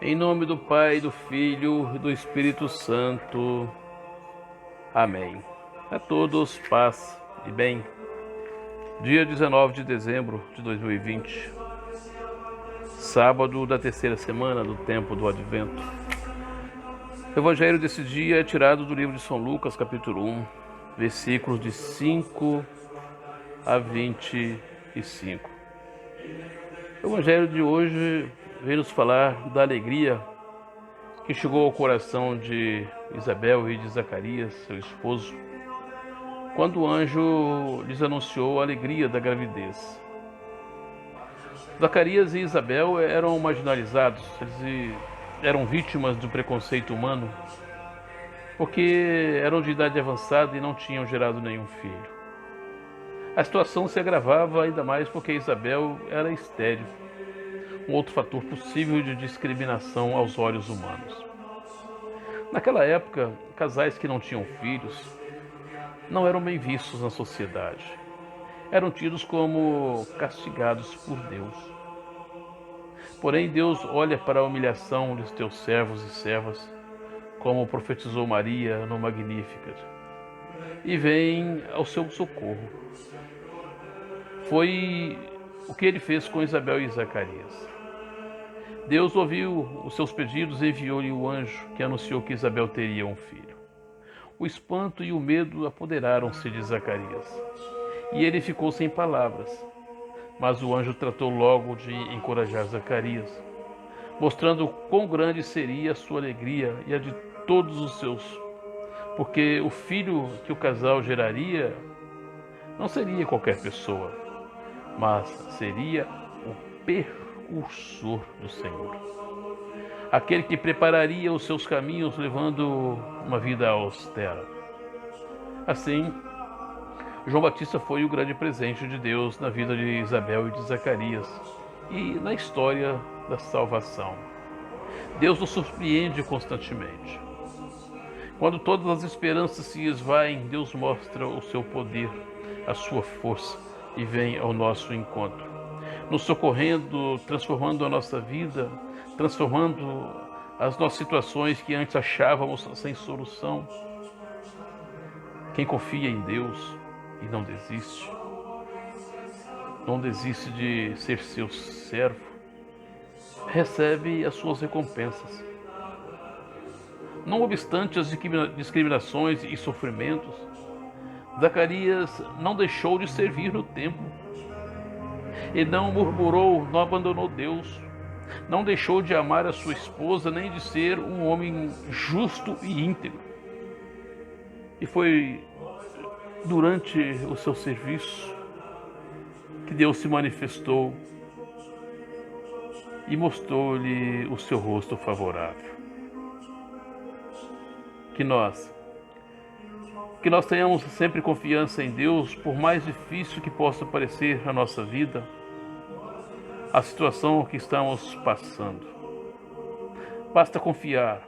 Em nome do Pai, do Filho e do Espírito Santo. Amém. A todos, paz e bem. Dia 19 de dezembro de 2020, sábado da terceira semana do tempo do Advento. O evangelho desse dia é tirado do livro de São Lucas, capítulo 1, versículos de 5 a 25. O evangelho de hoje vem nos falar da alegria que chegou ao coração de Isabel e de Zacarias, seu esposo, quando o anjo lhes anunciou a alegria da gravidez. Zacarias e Isabel eram marginalizados, eles eram vítimas do preconceito humano, porque eram de idade avançada e não tinham gerado nenhum filho. A situação se agravava ainda mais porque Isabel era estéril, um outro fator possível de discriminação aos olhos humanos. Naquela época, casais que não tinham filhos não eram bem vistos na sociedade. Eram tidos como castigados por Deus. Porém, Deus olha para a humilhação dos teus servos e servas, como profetizou Maria no Magnificat, e vem ao seu socorro. Foi o que ele fez com Isabel e Zacarias. Deus ouviu os seus pedidos e enviou-lhe o anjo que anunciou que Isabel teria um filho. O espanto e o medo apoderaram-se de Zacarias, e ele ficou sem palavras. Mas o anjo tratou logo de encorajar Zacarias, mostrando quão grande seria a sua alegria e a de todos os seus, porque o filho que o casal geraria não seria qualquer pessoa, mas seria o precursor do Senhor, aquele que prepararia os seus caminhos levando uma vida austera. Assim, João Batista foi o grande presente de Deus na vida de Isabel e de Zacarias e na história da salvação. Deus nos surpreende constantemente. Quando todas as esperanças se esvaem, Deus mostra o seu poder, a sua força e vem ao nosso encontro, nos socorrendo, transformando a nossa vida, transformando as nossas situações que antes achávamos sem solução. Quem confia em Deus e não desiste de ser seu servo, recebe as suas recompensas. Não obstante as discriminações e sofrimentos, Zacarias não deixou de servir no templo. Ele não murmurou, não abandonou Deus, não deixou de amar a sua esposa, nem de ser um homem justo e íntegro. E foi durante o seu serviço que Deus se manifestou e mostrou-lhe o seu rosto favorável. Que nós tenhamos sempre confiança em Deus, por mais difícil que possa parecer a nossa vida, a situação que estamos passando. Basta confiar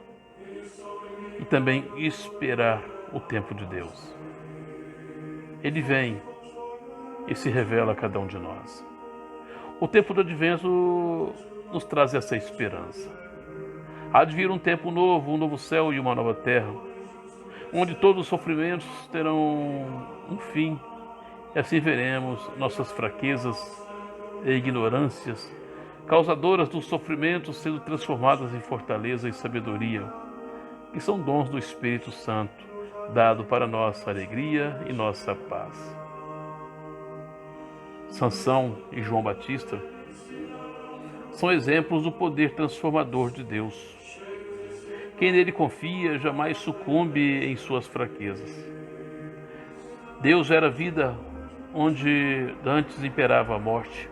e também esperar o tempo de Deus. Ele vem e se revela a cada um de nós. O tempo do Advento nos traz essa esperança. Há de vir um tempo novo, um novo céu e uma nova terra, onde todos os sofrimentos terão um fim, e assim veremos nossas fraquezas e ignorâncias, causadoras dos sofrimentos, sendo transformadas em fortaleza e sabedoria, que são dons do Espírito Santo, dado para nossa alegria e nossa paz. Sansão e João Batista são exemplos do poder transformador de Deus. Quem nele confia jamais sucumbe em suas fraquezas. Deus gera vida onde antes imperava a morte.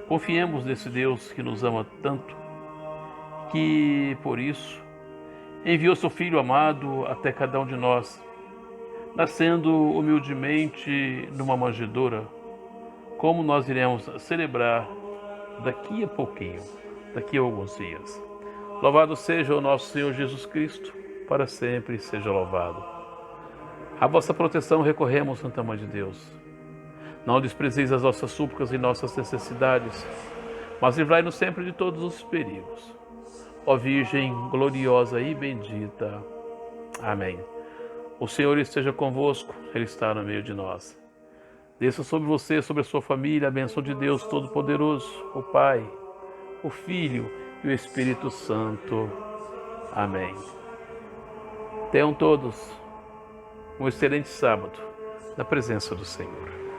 Confiemos nesse Deus que nos ama tanto, que, por isso, enviou seu Filho amado até cada um de nós, nascendo humildemente numa manjedoura, como nós iremos celebrar daqui a pouquinho, daqui a alguns dias. Louvado seja o nosso Senhor Jesus Cristo, para sempre seja louvado. A vossa proteção recorremos, Santa Mãe de Deus. Não desprezeis as nossas súplicas e nossas necessidades, mas livrai-nos sempre de todos os perigos. Ó Virgem gloriosa e bendita. Amém. O Senhor esteja convosco, Ele está no meio de nós. Desça sobre você, sobre a sua família, a bênção de Deus Todo-Poderoso, o Pai, o Filho e o Espírito Santo. Amém. Tenham todos um excelente sábado na presença do Senhor.